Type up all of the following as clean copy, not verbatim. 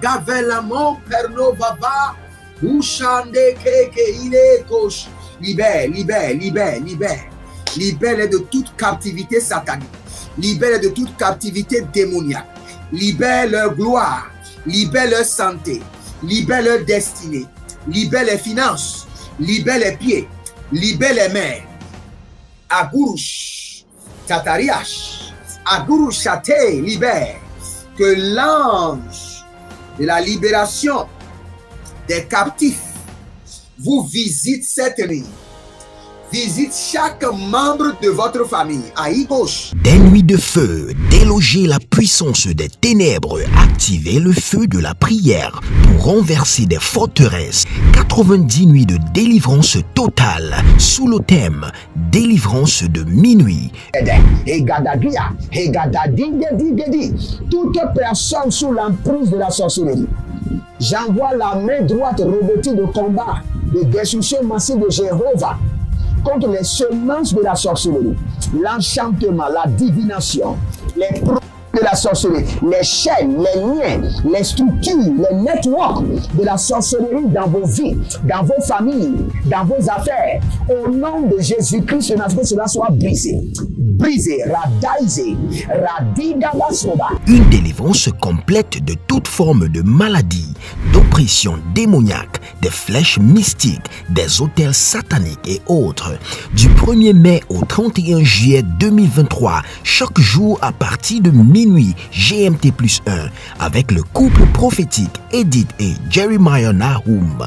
Agavelamo pernovava. Ushande keke ile kosh. Libère de toute captivité satanique. Libère de toute captivité démoniaque. Libère leur gloire. Libère leur santé. Libère leur destinée. Libère les finances. Libère les pieds. Libère les mains. Agurush. Tatariash. Agurush Chate. Libère. Que l'ange de la libération des captifs vous visite cette nuit. Visite chaque membre de votre famille. Aïe gauche. Des nuits de feu, déloger la puissance des ténèbres, activer le feu de la prière pour renverser des forteresses. 90 nuits de délivrance totale sous le thème délivrance de minuit. Toute personne sous l'emprise de la sorcellerie, j'envoie la main droite revêtue de combat, de destruction massive de Jéhovah contre les semences de la sorcellerie, l'enchantement, la divination, les produits de la sorcellerie, les chaînes, les liens, les structures, les networks de la sorcellerie dans vos vies, dans vos familles, dans vos affaires. Au nom de Jésus-Christ, que cela soit brisé. Brisé, radaisé, radidabasoba. Une délivrance complète de toute forme de maladie, d'oppression démoniaque, des flèches mystiques, des autels sataniques et autres. Du 1er mai au 31 juillet 2023, chaque jour à partir de minuit GMT+1, avec le couple prophétique Edith et Jeremiah Nahum.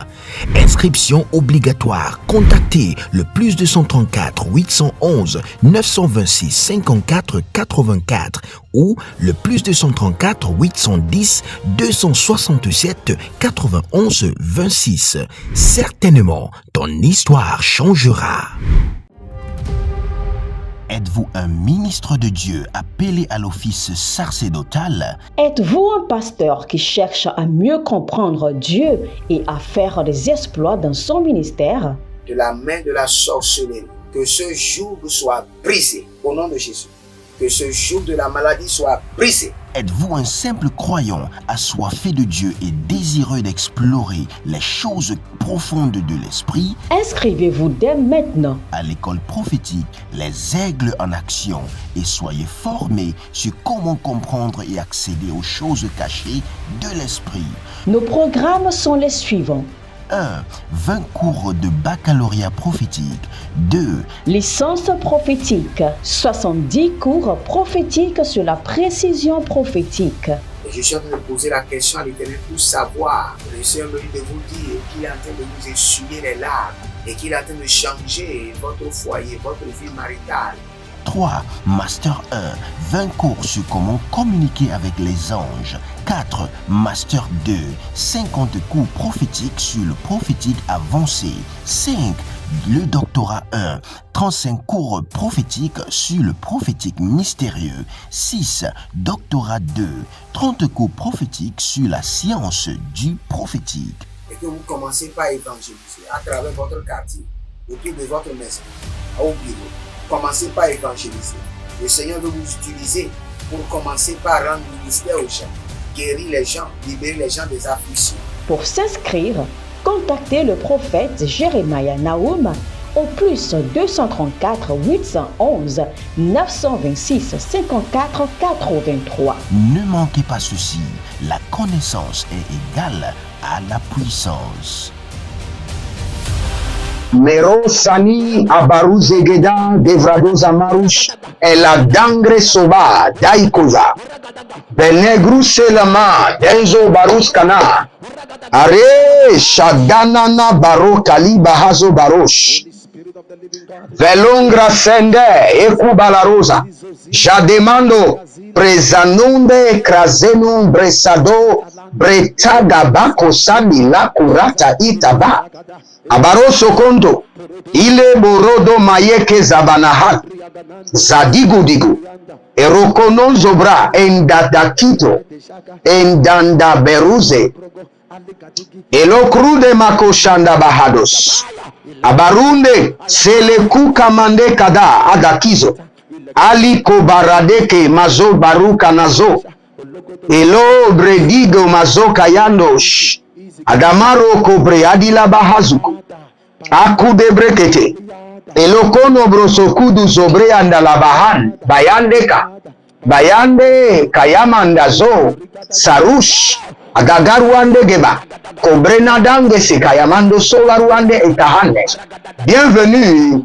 Inscription obligatoire. Contactez le +234 811 926 54 84 ou le +234 810 267 91 26. Certainement, ton histoire changera. Êtes-vous un ministre de Dieu appelé à l'office sacerdotal? Êtes-vous un pasteur qui cherche à mieux comprendre Dieu et à faire des exploits dans son ministère? De la main de la sorcellerie, que ce joug soit brisé au nom de Jésus. Que ce joug de la maladie soit brisé. Êtes-vous un simple croyant assoiffé de Dieu et désireux d'explorer les choses profondes de l'esprit? Inscrivez-vous dès maintenant À l'école prophétique Les Aigles en Action et soyez formés sur comment comprendre et accéder aux choses cachées de l'esprit. Nos programmes sont les suivants. 1. 20 cours de baccalauréat prophétique. 2. Licence prophétique. 70 cours prophétiques sur la précision prophétique. Je suis en train de poser la question à l'Éternel pour savoir. Le Seigneur me dit de vous dire qu'il est en train de vous essuyer les larmes et qu'il est en train de changer votre foyer, votre vie maritale. 3. Master 1. 20 cours sur comment communiquer avec les anges. 4. Master 2. 50 cours prophétiques sur le prophétique avancé. 5. Le doctorat 1. 35 cours prophétiques sur le prophétique mystérieux. 6. Doctorat 2. 30 cours prophétiques sur la science du prophétique. Et que vous commencez par évangéliser à travers votre quartier, autour de votre maison, au bureau. Commencez par évangéliser. Le Seigneur veut vous utiliser pour commencer par rendre ministère aux gens, guérir les gens, libérer les gens des afflictions. Pour s'inscrire, contactez le prophète Jeremiah Nahum au +234 811 926 54 83. Ne manquez pas ceci, la connaissance est égale à la puissance. Merosani abaruzegeda devradoza marush eladangre soba daikoza benegru selama denzo baruskana are shadanana barokali bahazo barosh velongra sende ekubalarosa jademando prezanunde krazenum bresado bretaga bako sami la kurata itaba abaroso konto ile borodo mayeke zabanahat zadigudigu erokonon zobra endadakito endanda beruze elokrude makoshanda bahados abarunde seleku kamande kada adakizo ali kobaradeke mazo baruka nazo Elo bredigo mazoka yandosh. Adamaro kobre adila bahazuku. Akude brekete. Elokono brosokudu zobre andalabahan. Bayandeka. Bayande kayamandazo. Sarush. Agagaruande geba. Kobrena dange se kayamando solaruande etahande. Bienvenue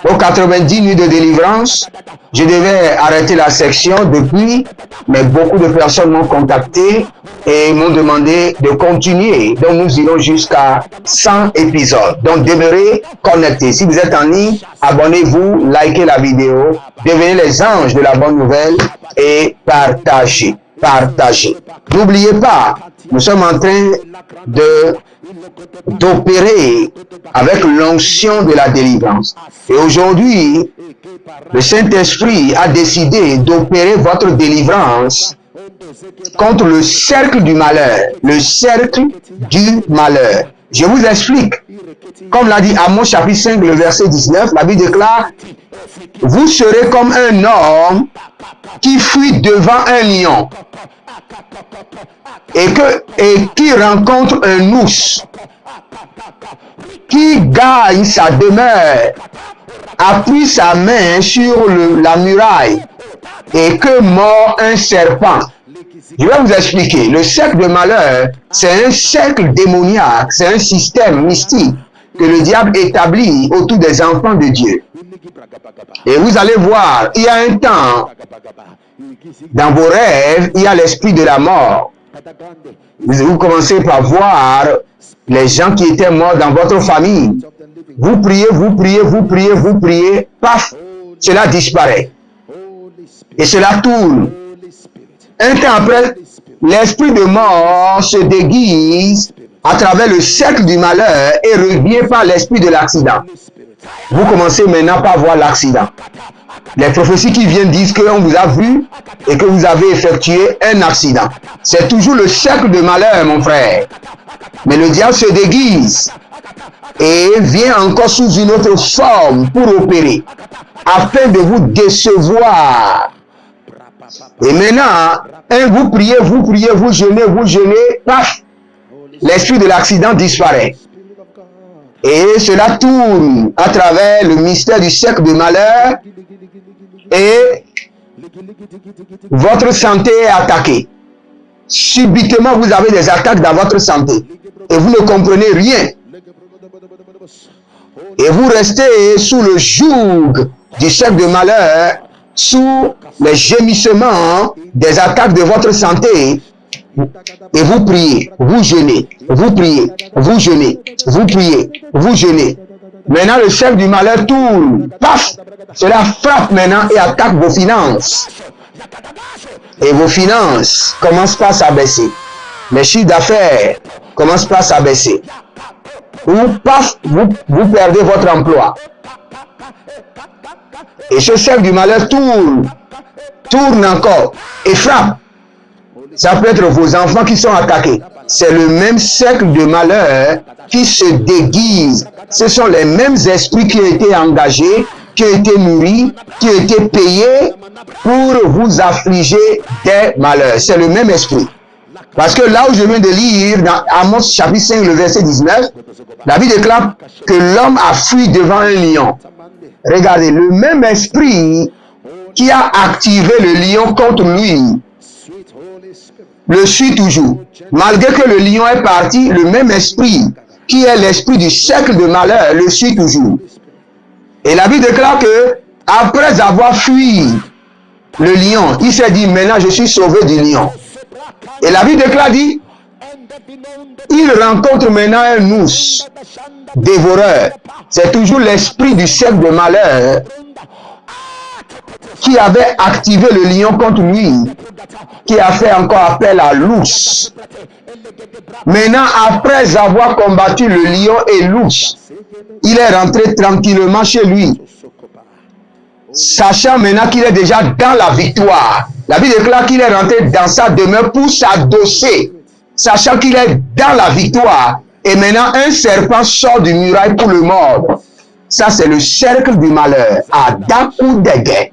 aux 90 nuits de délivrance. Je devais arrêter la section depuis, mais beaucoup de personnes m'ont contacté et m'ont demandé de continuer. Donc nous irons jusqu'à 100 épisodes. Donc demeurez connectés. Si vous êtes en ligne, abonnez-vous, likez la vidéo, devenez les anges de la bonne nouvelle et partagez. Partagez. N'oubliez pas, nous sommes en train d'opérer avec l'onction de la délivrance. Et aujourd'hui, le Saint-Esprit a décidé d'opérer votre délivrance contre le cercle du malheur. Le cercle du malheur. Je vous explique. Comme l'a dit Amos chapitre 5, le verset 19, la Bible déclare: vous serez comme un homme qui fuit devant un lion et qui rencontre un ours, qui gagne sa demeure, appuie sa main sur la muraille et que mord un serpent. Je vais vous expliquer. Le cercle de malheur, c'est un cercle démoniaque, c'est un système mystique que le diable établit autour des enfants de Dieu. Et vous allez voir, il y a un temps, dans vos rêves, il y a l'esprit de la mort. Vous commencez par voir les gens qui étaient morts dans votre famille. Vous priez, vous priez, vous priez, vous priez, paf, cela disparaît. Et cela tourne. Un temps après, l'esprit de mort se déguise à travers le cercle du malheur et revient par l'esprit de l'accident. Vous commencez maintenant par voir l'accident. Les prophéties qui viennent disent qu'on vous a vu et que vous avez effectué un accident. C'est toujours le cercle de malheur, mon frère. Mais le diable se déguise et vient encore sous une autre forme pour opérer, afin de vous décevoir. Et maintenant, vous priez, vous jeûnez, paf, l'esprit de l'accident disparaît. Et cela tourne à travers le mystère du cercle de malheur et votre santé est attaquée. Subitement, vous avez des attaques dans votre santé et vous ne comprenez rien. Et vous restez sous le joug du cercle de malheur, sous les gémissements des attaques de votre santé. Et vous priez, vous jeûnez, vous priez, vous jeûnez, vous priez, vous jeûnez. Maintenant, le cercle du malheur tourne. Paf! Cela frappe maintenant et attaque vos finances. Et vos finances commencent par s'abaisser. Les chiffres d'affaires commencent par s'abaisser. Ou paf, vous perdez votre emploi. Et ce cercle du malheur tourne encore et frappe. Ça peut être vos enfants qui sont attaqués. C'est le même cercle de malheur qui se déguise. Ce sont les mêmes esprits qui ont été engagés, qui ont été nourris, qui ont été payés pour vous affliger des malheurs. C'est le même esprit. Parce que là où je viens de lire, dans Amos chapitre 5, le verset 19, la Bible déclare que l'homme a fui devant un lion. Regardez, le même esprit qui a activé le lion contre lui le suit toujours. Malgré que le lion est parti, le même esprit qui est l'esprit du cercle de malheur le suit toujours. Et la Bible déclare que après avoir fui le lion, il s'est dit: maintenant je suis sauvé du lion. Et la Bible déclare, dit, il rencontre maintenant un ours dévoreur. C'est toujours l'esprit du cercle de malheur qui avait activé le lion contre lui, qui a fait encore appel à l'ours. Maintenant, après avoir combattu le lion et l'ours, il est rentré tranquillement chez lui, sachant maintenant qu'il est déjà dans la victoire. La Bible déclare qu'il est rentré dans sa demeure pour s'adosser, sachant qu'il est dans la victoire. Et maintenant, un serpent sort du muraille pour le mordre. Ça, c'est le cercle du malheur. Adaku Dege.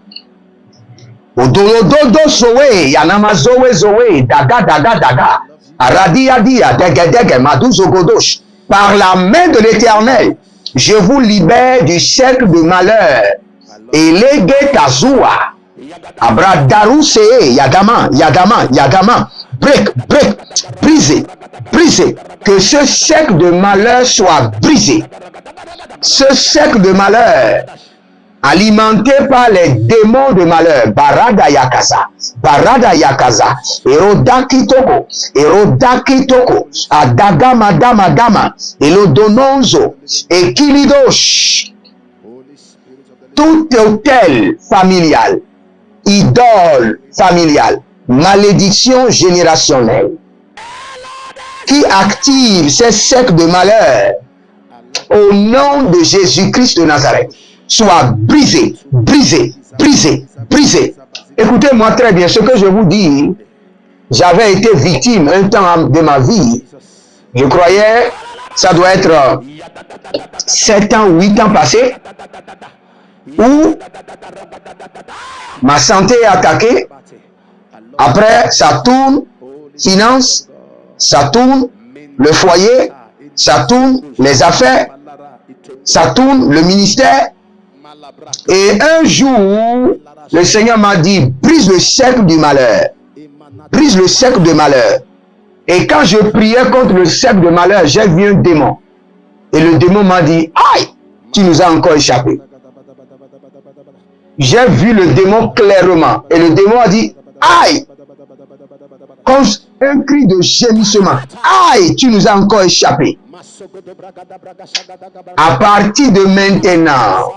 Odolododo sowe, yanama zowe zowe, daga daga daga, aradia dia, dege dege, madouzogodosh. Par la main de l'Éternel, je vous libère du cercle de malheur. Et légué tazoua, abradarouse, yagama, yagama, yagama, break, break, brisé, brisé. Que ce cercle de malheur soit brisé. Ce cercle de malheur, alimenté par les démons de malheur, Barada Yakaza, Erodaki Toko, Adaga Madama Dama, Elodononzo, Ekilidosh, tout hôtel familial, idole familiale, malédiction générationnelle, qui active ces cercles de malheur, au nom de Jésus-Christ de Nazareth, soit brisé, brisé, brisé, brisé. Écoutez-moi très bien, ce que je vous dis, j'avais été victime un temps de ma vie. Je croyais, ça doit être 7 ans, 8 ans passés, où ma santé est attaquée. Après, ça tourne, finance, ça tourne, le foyer, ça tourne, les affaires, ça tourne, le ministère. Et un jour, le Seigneur m'a dit, brise le cercle du malheur. Brise le cercle de malheur. Et quand je priais contre le cercle de malheur, j'ai vu un démon. Et le démon m'a dit, aïe, tu nous as encore échappé. J'ai vu le démon clairement. Et le démon a dit, aïe, comme un cri de gémissement. Aïe, tu nous as encore échappé. À partir de maintenant,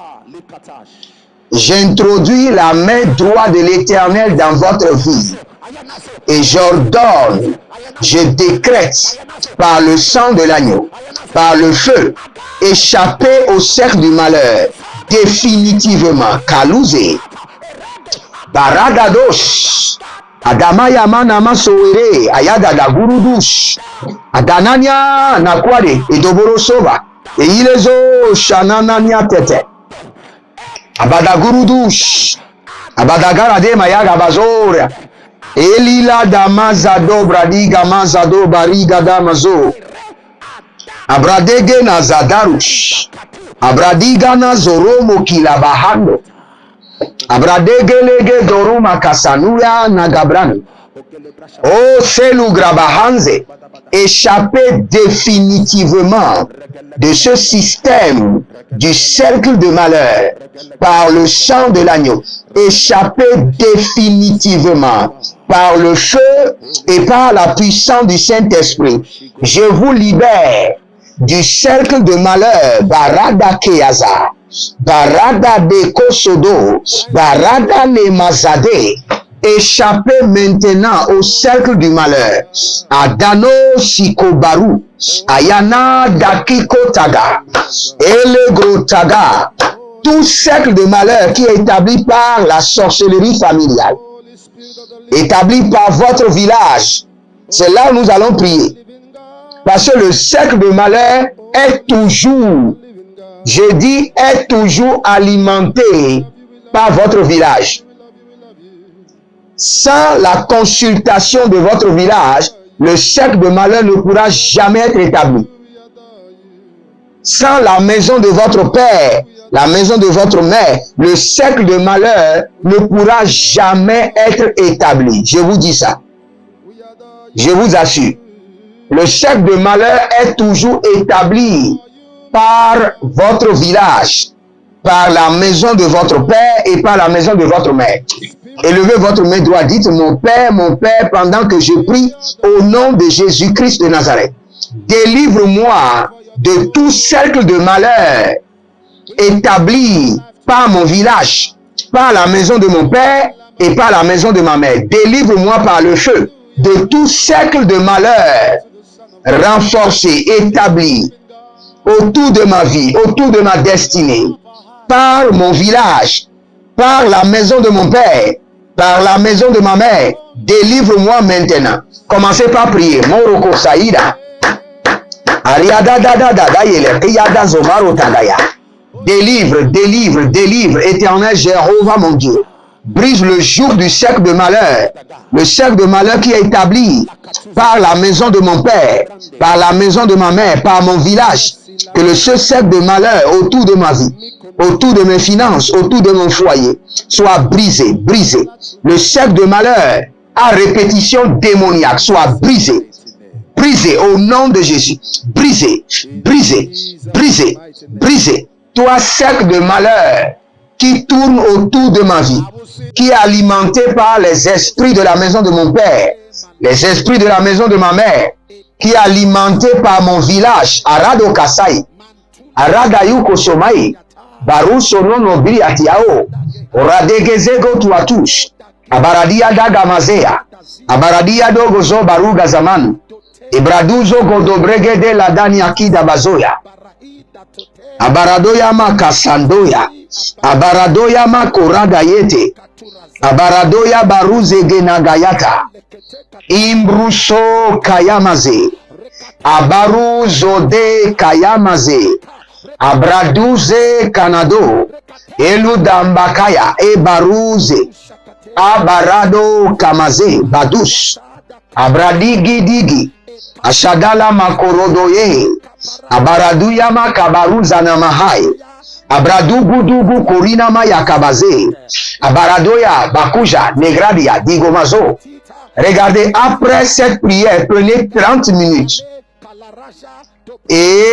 j'introduis la main droite de l'Éternel dans votre vie. Et j'ordonne, je décrète par le sang de l'agneau, par le feu, échapper au cercle du malheur, définitivement. Kalouzé, Baradadosh, Adamaya manama soere, Ayadada gurudush, Adanania nakwade, Edoboro soba, et ilezo shananania tete. Abadagurudush, Abadagarade mayaga bazora, Elila damazado bradiga mazado bariga damazo, Abradege nazadarush, Abradiga nazoromo kilabahando, Abradegelege doruma kasanuya nagabrano. Oh, Selou Grabahanze, échapper définitivement de ce système du cercle de malheur par le sang de l'agneau. Échapper définitivement par le feu et par la puissance du Saint-Esprit. Je vous libère du cercle de malheur, Barada Keaza, Barada de Kosodo, Barada ne Mazade. Échappez maintenant au cercle du malheur. Adano Sikobaru, Ayana Dakikotaga, Elegrotaga, tout cercle de malheur qui est établi par la sorcellerie familiale, établi par votre village. C'est là où nous allons prier. Parce que le cercle de malheur est toujours, je dis, est toujours alimenté par votre village. Sans la consultation de votre village, le cercle de malheur ne pourra jamais être établi. Sans la maison de votre père, la maison de votre mère, le cercle de malheur ne pourra jamais être établi. Je vous dis ça. Je vous assure. Le cercle de malheur est toujours établi par votre village, par la maison de votre père et par la maison de votre mère. Élevez votre main droite, dites mon Père, pendant que je prie au nom de Jésus-Christ de Nazareth. Délivre-moi de tout cercle de malheur établi par mon village, par la maison de mon père et par la maison de ma mère. Délivre-moi par le feu de tout cercle de malheur renforcé, établi autour de ma vie, autour de ma destinée, par mon village, par la maison de mon père, par la maison de ma mère. Délivre-moi maintenant. Commencez par prier. Moroko Saïda. Ariada dada dada yele. Eyada zomaro tadaya. Délivre, délivre, délivre. Éternel Jéhovah mon Dieu. Brise le joug du cercle de malheur. Le cercle de malheur qui est établi par la maison de mon père, par la maison de ma mère, par mon village. Que le seul cercle de malheur autour de ma vie, autour de mes finances, autour de mon foyer, soit brisé, brisé. Le cercle de malheur à répétition démoniaque soit brisé. Brisé au nom de Jésus. Brisé, brisé, brisé, brisé. Toi, cercle de malheur qui tourne autour de ma vie, qui est alimenté par les esprits de la maison de mon père, les esprits de la maison de ma mère, qui est alimenté par mon village, Arado Kasai, Aradayu Kosomai, Baru Sono Nobili Atiao, Oradegezego Tuatush, Abaradia Dagamazea, Abaradia Dogozo Baruga Zaman, Ibraduzo Godobregede Ladani Akida Bazoya, Abaradoyama Kasandoya, Abaradoyama Koragayete, Abaradoya Baruzege Nagayata, Imbruso Kayamaze, Abaruzo de Kayamaze, Abraduze Kanado, Eludambakaya, Ebaruze, Abarado Kamaze, Badus, Abradigi Digi, Ashadala Makorodoye, Abaraduyama Kabaruza Namahai, Abradugudugu Korina Maya Kabaze, Abaradoya Bakuja Negradia Digomazo. Regardez, après cette prière, prenez 30 minutes et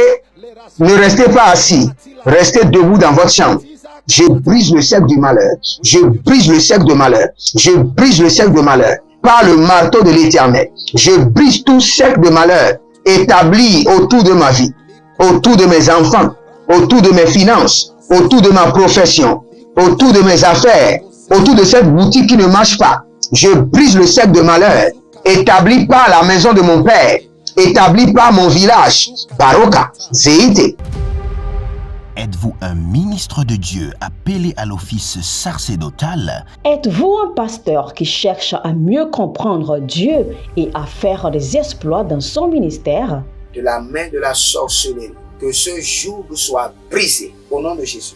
ne restez pas assis, restez debout dans votre chambre. Je brise le cercle du malheur, je brise le cercle de malheur, je brise le cercle de malheur par le marteau de l'Éternel. Je brise tout cercle de malheur établi autour de ma vie, autour de mes enfants, autour de mes finances, autour de ma profession, autour de mes affaires, autour de cette boutique qui ne marche pas. Je brise le cercle de malheur établi par la maison de mon père, établi par mon village, Baroka, Zéité. Êtes-vous un ministre de Dieu appelé à l'office sacerdotal? Êtes-vous un pasteur qui cherche à mieux comprendre Dieu et à faire des exploits dans son ministère? De la main de la sorcellerie, que ce joug soit brisé au nom de Jésus.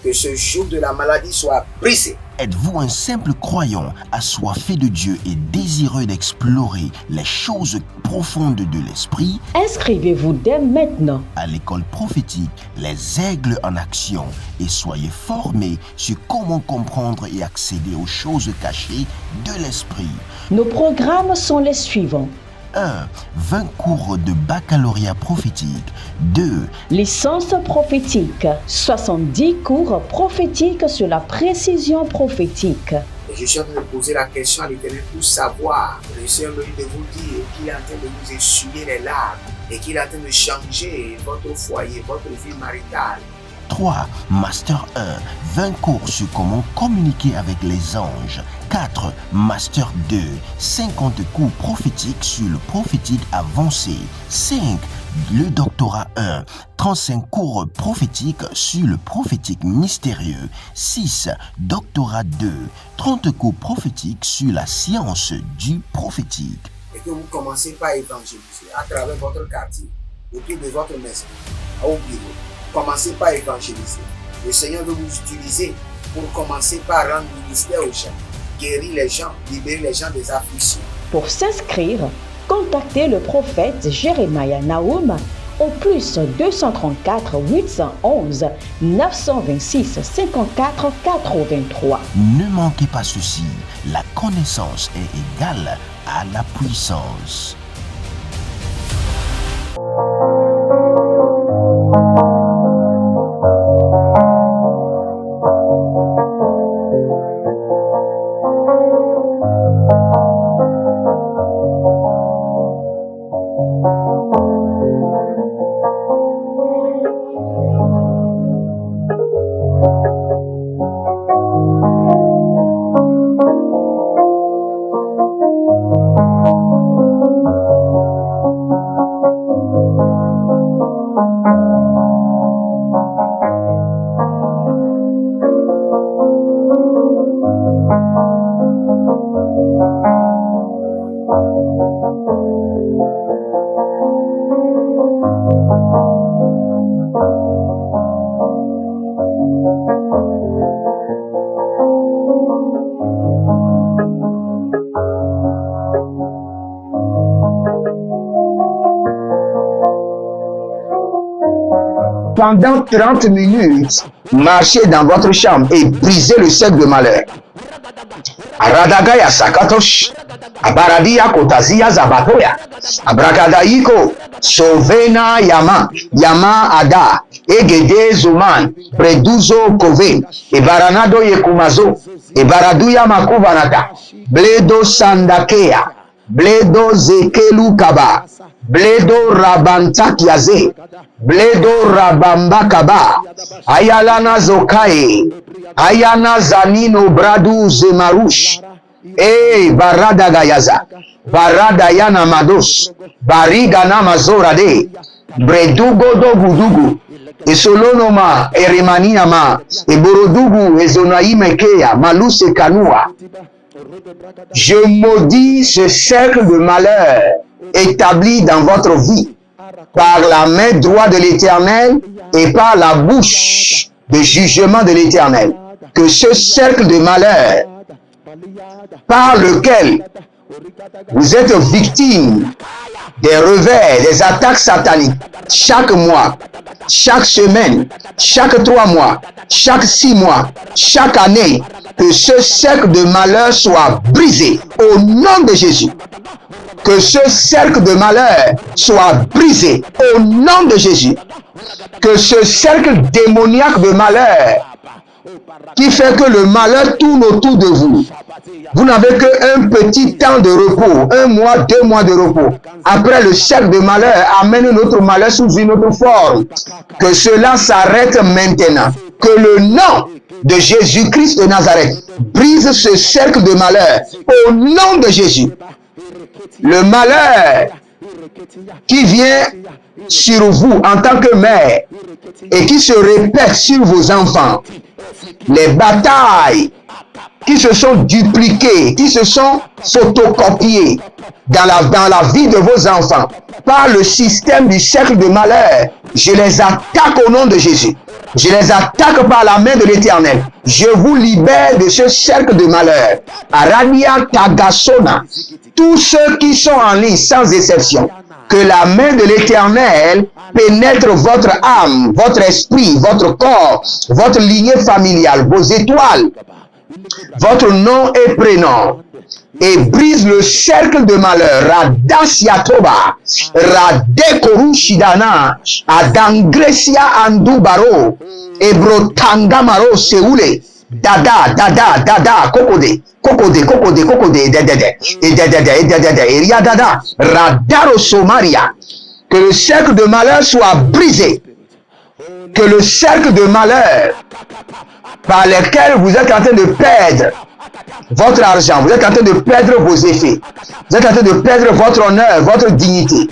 Que ce joug de la maladie soit brisé. Êtes-vous un simple croyant assoiffé de Dieu et désireux d'explorer les choses profondes de l'esprit? Inscrivez-vous dès maintenant À l'école prophétique Les Aigles en Action et soyez formés sur comment comprendre et accéder aux choses cachées de l'esprit. Nos programmes sont les suivants. 1. 20 cours de baccalauréat prophétique. 2. Licence prophétique. 70 cours prophétiques sur la précision prophétique. Et je suis en train de poser la question à l'Éternel pour savoir. Le Seigneur me dit de vous dire qu'il est en train de vous essuyer les larmes et qu'il est en train de changer votre foyer, votre vie maritale. 3. Master 1. 20 cours sur comment communiquer avec les anges. 4. Master 2. 50 cours prophétiques sur le prophétique avancé. 5. Le doctorat 1. 35 cours prophétiques sur le prophétique mystérieux. 6. Doctorat 2. 30 cours prophétiques sur la science du prophétique. Et que vous commencez par évangéliser à travers votre quartier, autour de votre maison, au bureau. Commencez par évangéliser. Le Seigneur veut vous utiliser pour commencer par rendre ministère aux gens, guérir les gens, libérer les gens des afflictions. Pour s'inscrire, contactez le prophète Jérémia Naoum au plus 234 811 926 54 83. Ne manquez pas ceci, la connaissance est égale à la puissance. pendant 30 minutes, marchez dans votre chambre et brisez le cercle de malheur. Aradagaya sakatosh, abaradia kotazia zabatoya, abrakadaiko, sovena yama, yama ada, egede zuman, preduzo kove, ebaranado yekumazo, ebaraduya makuvanata, bledo sandakea, bledo zekelu kaba, bledo rabantakiaze, bledo rabambakaba, ayalana zokae, ayana zanino bradu zemarush, barada gayaza, barada yana mados, bariga namazorade, bredugo dogudugu, esolonoma eremaniyama, eborodugu ezonaimekea, maluse kanua. Je maudis ce cercle de malheur établi dans votre vie par la main droite de l'Éternel et par la bouche de jugement de l'Éternel. Que ce cercle de malheur par lequel vous êtes victime des revers, des attaques sataniques, chaque mois, chaque semaine, chaque 3 mois, chaque 6 mois, chaque année, que ce cercle de malheur soit brisé au nom de Jésus. Que ce cercle de malheur soit brisé au nom de Jésus. Que ce cercle démoniaque de malheur qui fait que le malheur tourne autour de vous. Vous n'avez qu'un petit temps de repos, 1 mois, 2 mois de repos. Après, le cercle de malheur amène notre malheur sous une autre forme. Que cela s'arrête maintenant. Que le nom de Jésus-Christ de Nazareth brise ce cercle de malheur au nom de Jésus. Le malheur qui vient sur vous en tant que mère et qui se répète sur vos enfants, les batailles qui se sont dupliquées, qui se sont photocopiées dans la vie de vos enfants par le système du cercle de malheur, je les attaque au nom de Jésus. Je les attaque par la main de l'Éternel. Je vous libère de ce cercle de malheur. Arania Tagasona. Tous ceux qui sont en ligne, sans exception, que la main de l'Éternel pénètre votre âme, votre esprit, votre corps, votre lignée familiale, vos étoiles, votre nom et prénom, et brise le cercle de malheur. Radasiatoba, Radekorushidana, Adangresia Andubaro, Ebrotangamaro Seoule, Dada, Kokode, Dada, Radaro Somaria. Que le cercle de malheur soit brisé. Que le cercle de malheur par lequel vous êtes en train de perdre votre argent, vous êtes en train de perdre vos effets, vous êtes en train de perdre votre honneur, votre dignité,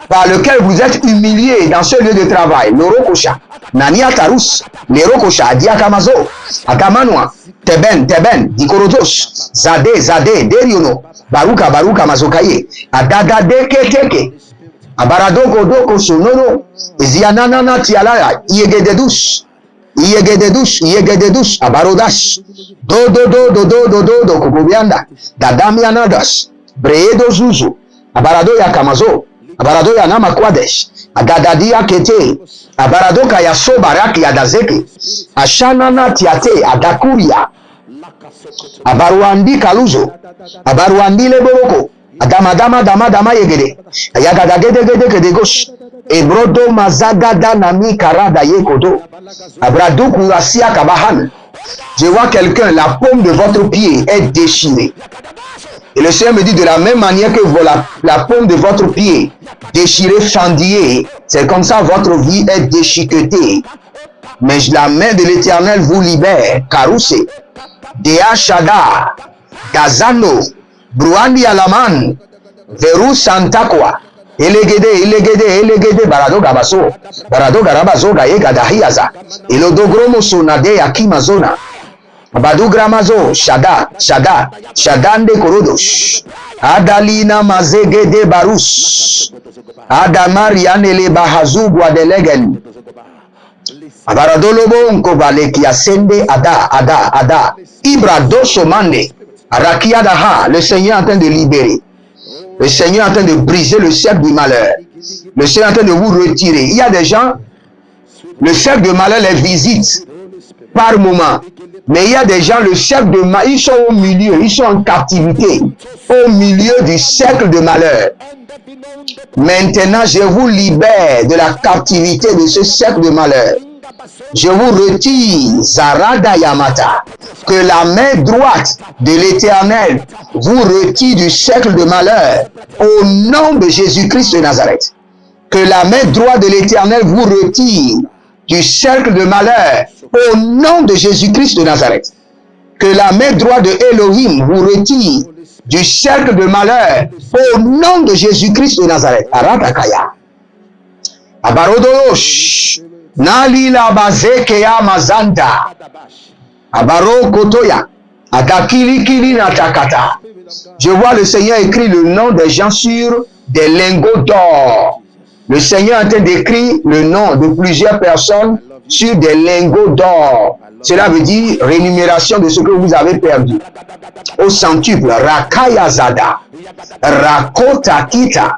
par lequel vous êtes humilié dans ce lieu de travail, Lorokosha, Nania Tarus, Lerokosha, Diakamazo, Akamanwa, Teben, Dikorodos, Zade, Deriono, Baruka, Mazokaye, Adadade Keteke, Abaradoko Sonono, Zianana Tialaya, Iegededus, Abarodas, do, Kokobianda, Dadamianadas, Breedo Zuzu, Abarado Yakamazo, Abarado Yanama Kwadesh, Adadadia Kete, Abarado Kayaso Baraki Adazeke, Ashanana Tiate, Adakuria, Abaruandi Kaluzo, Abaruandi Leboroko, Dama Yegede, Ayagadagede Gosh, Ebrodo Mazagada Nami Karada Yekodo, Abrado Kurasia Kabahan. Je vois quelqu'un, la paume de votre pied est déchirée. Et le Seigneur me dit de la même manière que la paume de votre pied déchirée, fendillée, c'est comme ça votre vie est déchiquetée. Mais la main de l'Éternel vous libère. Karouse, Dea Shada, Gazano, Bruandi Alaman, Veru Santakwa, Elegede, Barado Garabazo, Gaye Gadahiaza, Elodogromo Sonade Akimazona, Abadu Gramazo, Shadande Korodosh, Adalina Mazegede Barus, Adamarianele Bahazu Guadelegen, Abaradolobo Nkobale Kiasende Ada, Ibrado Somande, Arakiadaha, le Seigneur est en train de libérer. Le Seigneur est en train de briser le cercle du malheur. Le Seigneur est en train de vous retirer. Il y a des gens, Le cercle de malheur les visite par moment. Mais il y a des gens, le cercle de malheur, ils sont au milieu, ils sont en captivité, au milieu du cercle de malheur. Maintenant, je vous libère de la captivité de ce cercle de malheur. Je vous retire, Zarada Yamata, que la main droite de l'Éternel vous retire du cercle de malheur au nom de Jésus-Christ de Nazareth. Que la main droite de l'Éternel vous retire du cercle de malheur au nom de Jésus-Christ de Nazareth. Que la main droite de Elohim vous retire du cercle de malheur au nom de Jésus-Christ de Nazareth. Aratakaya. Abarodosh. Nalila bazekeya mazanda. Abaro kotoya. Adakili kili natakata. Je vois le Seigneur écrit le nom des gens sur des lingots d'or. Le Seigneur est en train d'écrire le nom de plusieurs personnes sur des lingots d'or. Cela veut dire rémunération de ce que vous avez perdu. Au centuple, Rakaya Zada, Rakota Kita,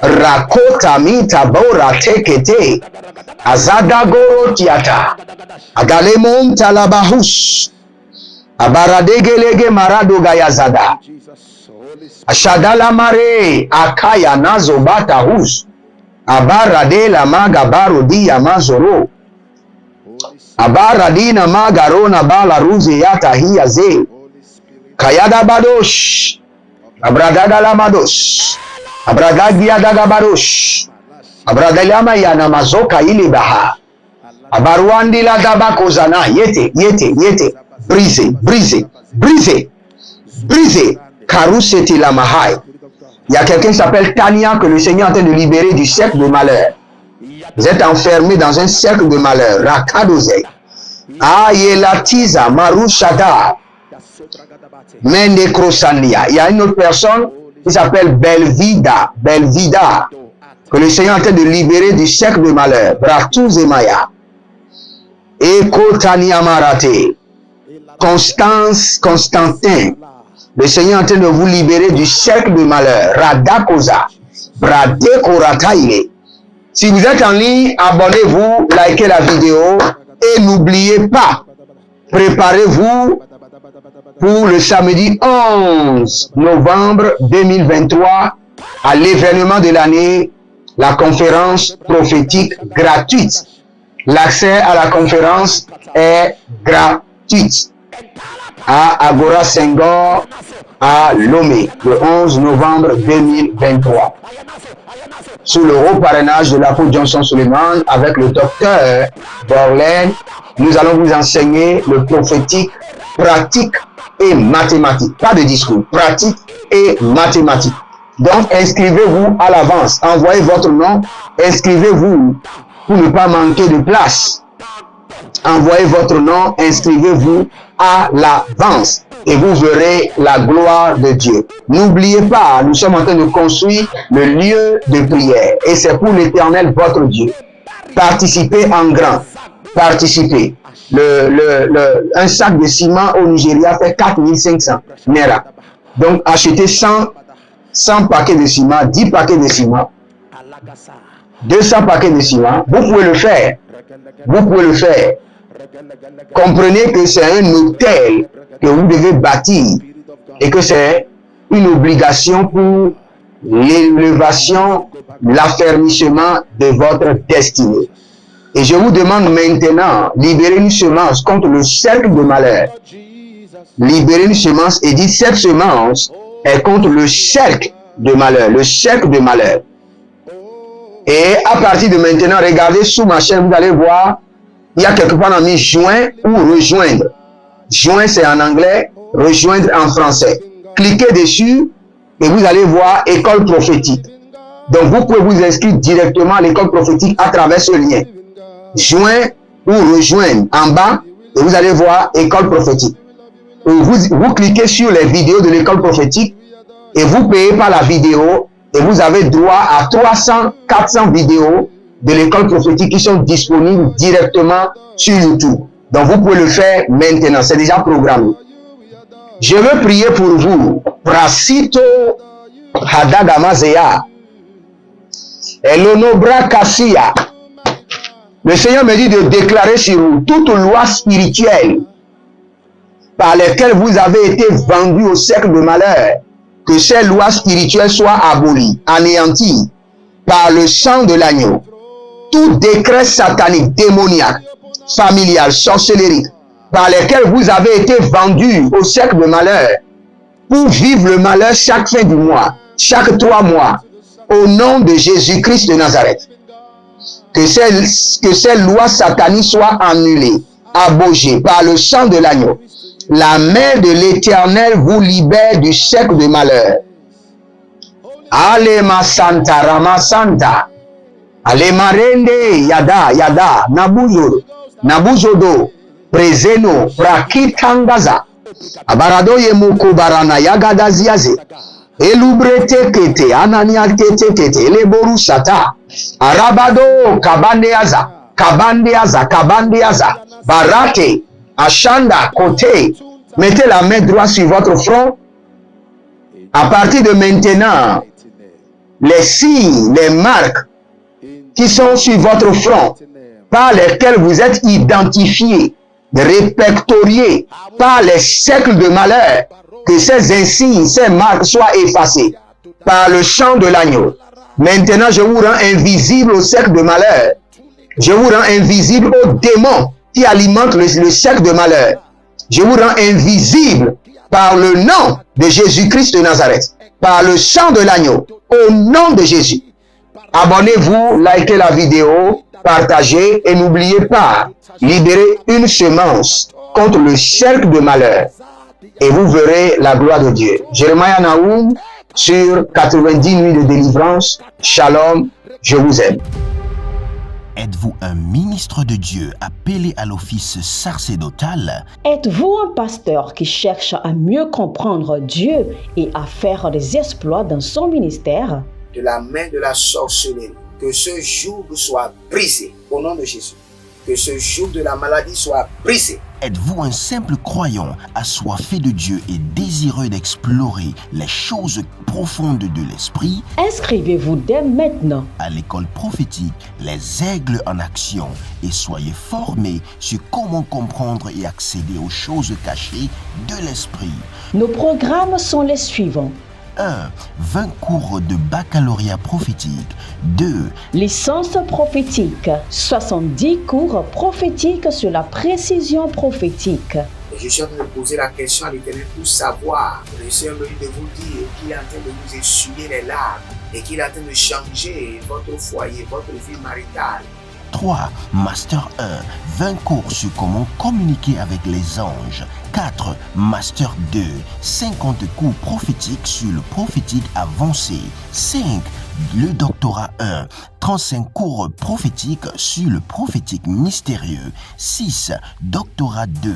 Rakota Mita Bora Tekete, Azada Goro Tiata, Agalemon Talabahus, Abaradegelege Marado Gayazada, Ashadala Mare, Akaya Nazo Batahus, Abarade la Magabaro Dia Mazoro, Abaradina Magarona Bala Ruzi Yata Hiyaze, Kayada Badosh, Abradaga Lamados, Abradagia Dagabarosh, Abradalama Yana Mazoka Ilibaha, Abarwandi la Dabakozana, Yete, brisé, Karuseti la Mahai. Il y a quelqu'un qui s'appelle Tania que le Seigneur est en train de libérer du cercle de malheur. Vous êtes enfermé dans un cercle de malheur. Rakadoze. Ayelatiza Marushada. Mendekrosania. Il y a une autre personne qui s'appelle Belvida. Que le Seigneur est en train de libérer du cercle de malheur. Bratuzemaya. Ekotania Marate. Constantin. Le Seigneur est en train de vous libérer du cercle de malheur. Radakoza. Bradekorataile. Si vous êtes en ligne, abonnez-vous, likez la vidéo et n'oubliez pas, préparez-vous pour le samedi 11 novembre 2023 à l'événement de l'année, la conférence prophétique gratuite. L'accès à la conférence est gratuit à Agora Senghor à Lomé le 11 novembre 2023. Sous le haut parrainage de l'apôtre Johnson Suleiman avec le docteur Borlaine, nous allons vous enseigner le prophétique, pratique et mathématique. Pas de discours, pratique et mathématique. Donc, inscrivez-vous à l'avance. Envoyez votre nom, inscrivez-vous pour ne pas manquer de place. Envoyez votre nom, inscrivez-vous à l'avance et vous verrez la gloire de Dieu. N'oubliez pas, nous sommes en train de construire le lieu de prière et c'est pour l'Éternel votre Dieu. Participez en grand. Participez. Un sac de ciment au Nigeria fait 4500 naira. Donc achetez 100 paquets de ciment, 10 paquets de ciment, 200 paquets de ciment. Vous pouvez le faire. Vous pouvez le faire. Comprenez que c'est un hôtel que vous devez bâtir et que c'est une obligation pour l'élévation, l'affermissement de votre destinée. Et je vous demande maintenant, libérez une semence contre le cercle de malheur. Libérez une semence et dites cette semence est contre le cercle de malheur, le cercle de malheur. Et à partir de maintenant, regardez sous ma chaîne, vous allez voir, il y a quelque part on a mis joindre ou rejoindre. Joindre c'est en anglais, rejoindre en français. Cliquez dessus et vous allez voir école prophétique. Donc vous pouvez vous inscrire directement à l'école prophétique à travers ce lien. Joindre ou rejoindre en bas et vous allez voir école prophétique. Vous cliquez sur les vidéos de l'école prophétique et vous payez par la vidéo et vous avez droit à 300-400 vidéos de l'école prophétique qui sont disponibles directement sur YouTube. Donc vous pouvez le faire maintenant, c'est déjà programmé. Je veux prier pour vous. Prasito Hadagamazeya Elonobra Kassia. Le Seigneur me dit de déclarer sur vous toute loi spirituelle par lesquelles vous avez été vendus au cercle de malheur, que ces lois spirituelles soient abolies, anéanties par le sang de l'agneau. Tout décret satanique, démoniaque, familial, sorcellerie, par lesquels vous avez été vendus au cercle de malheur pour vivre le malheur chaque fin du mois, chaque 3 mois, au nom de Jésus-Christ de Nazareth. Que ces lois sataniques soient annulées, abrogées par le sang de l'agneau. La main de l'Éternel vous libère du cercle de malheur. Alema Santa, Rama Santa. Alemarende, Yada, Nabuzodo, Prezeno, Prakitangaza. Abarado Yemuko Barana Yagadaziaze. Elubrete kete, Anania kete, Eleboru Sata. Arabado, Kabandeaza, Barate, Ashanda, Kote. Mettez la main droite sur votre front. À partir de maintenant, les signes, les marques qui sont sur votre front, par lesquels vous êtes identifiés, répertoriés par les siècles de malheur, que ces insignes, ces marques soient effacées par le sang de l'agneau. Maintenant, je vous rends invisible au cercle de malheur. Je vous rends invisible aux démons qui alimentent le cercle de malheur. Je vous rends invisible par le nom de Jésus-Christ de Nazareth, par le sang de l'agneau, au nom de Jésus. Abonnez-vous, likez la vidéo, partagez et n'oubliez pas, libérez une semence contre le cercle de malheur et vous verrez la gloire de Dieu. Jeremiah Naoum sur 90 nuits de délivrance. Shalom, je vous aime. Êtes-vous un ministre de Dieu appelé à l'office sacerdotal? Êtes-vous un pasteur qui cherche à mieux comprendre Dieu et à faire des exploits dans son ministère? De la main de la sorcellerie, que ce joug soit brisé au nom de Jésus. Que ce joug de la maladie soit brisé. Êtes-vous un simple croyant assoiffé de Dieu et désireux d'explorer les choses profondes de l'esprit? Inscrivez-vous dès maintenant À l'école prophétique Les Aigles en Action et soyez formés sur comment comprendre et accéder aux choses cachées de l'esprit. Nos programmes sont les suivants. 1. 20 cours de baccalauréat prophétique. 2. Licence prophétique. 70 cours prophétiques sur la précision prophétique. Et je suis en train de poser la question à l'Éternel pour savoir. Le Seigneur me dit de vous dire qu'il est en train de vous essuyer les larmes et qu'il est en train de changer votre foyer, votre vie maritale. 3. Master 1. 20 cours sur comment communiquer avec les anges. 4. Master 2. 50 cours prophétiques sur le prophétique avancé. 5. Le doctorat 1. 35 cours prophétiques sur le prophétique mystérieux. 6. Doctorat 2.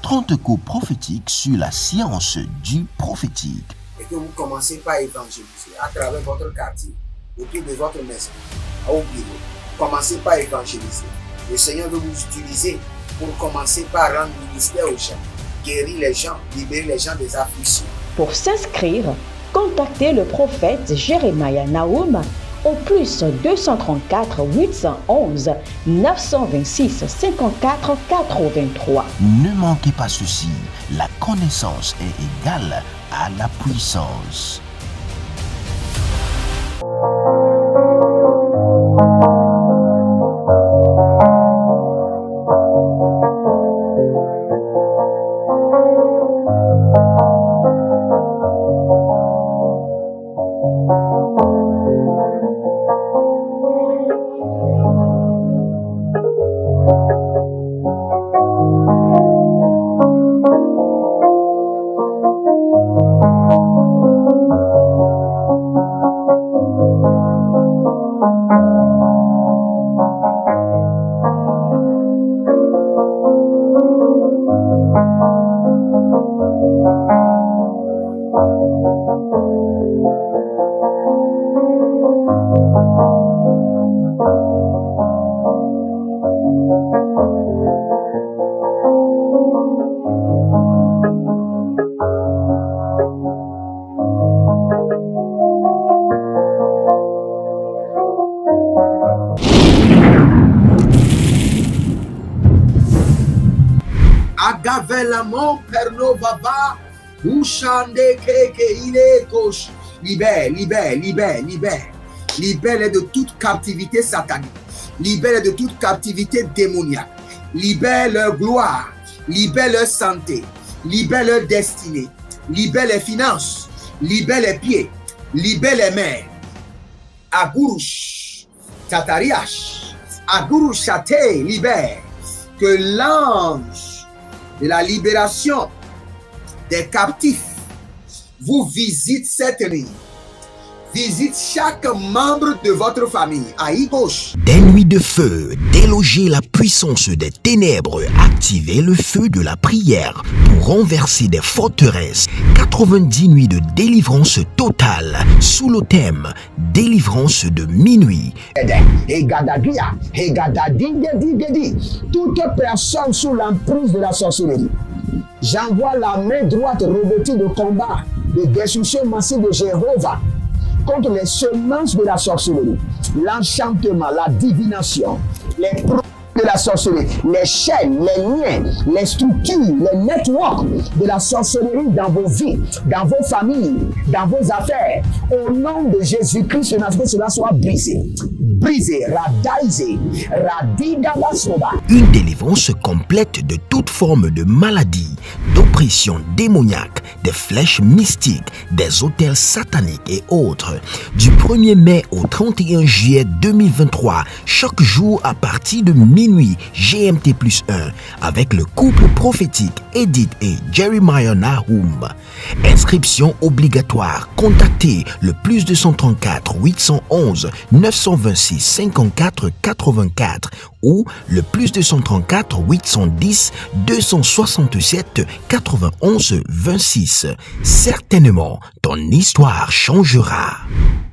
30 cours prophétiques sur la science du prophétique. Et que vous commencez par évangéliser à travers votre quartier, autour de votre maison, au bureau. Commencez par évangéliser. Le Seigneur veut vous utiliser pour commencer par rendre ministère aux gens, guérir les gens, libérer les gens des afflictions. Pour s'inscrire, contactez le prophète Jeremiah Naoum au plus 234 811 926 54 83. Ne manquez pas ceci, la connaissance est égale à la puissance. Kavelamon Pernovava, Ushande Keke Ilekos. Libère, libère, libère, libère. Libère-les de toute captivité satanique. Libère-les de toute captivité démoniaque. Libère leur gloire. Libère leur santé. Libère leur destinée. Libère les finances. Libère les pieds. Libère les mains. Agurush. Tatariash. Agurush Chate. Libère. Que l'ange de la libération des captifs vous visite cette nuit. Visite chaque membre de votre famille. Aïe gauche. Des nuits de feu, déloger la puissance des ténèbres, activer le feu de la prière pour renverser des forteresses. 90 nuits de délivrance totale sous le thème délivrance de minuit. Toute personne sous l'emprise de la sorcellerie, j'envoie la main droite revêtue de combat, de destruction massive de Jéhovah contre les semences de la sorcellerie, l'enchantement, la divination, les produits de la sorcellerie, les chaînes, les liens, les structures, les networks de la sorcellerie dans vos vies, dans vos familles, dans vos affaires. Au nom de Jésus-Christ, que cela soit brisé. Brisé, radaisé, radidabasoba. Une délivrance complète de toute forme de maladie, d'oppression démoniaque, des flèches mystiques, des autels sataniques et autres. Du 1er mai au 31 juillet 2023, chaque jour à partir de minuit GMT+1, avec le couple prophétique Edith et Jeremiah Nahum. Inscription obligatoire. Contactez le +234 811 926 54 84 ou le +234 810 267 91 26. Certainement, ton histoire changera.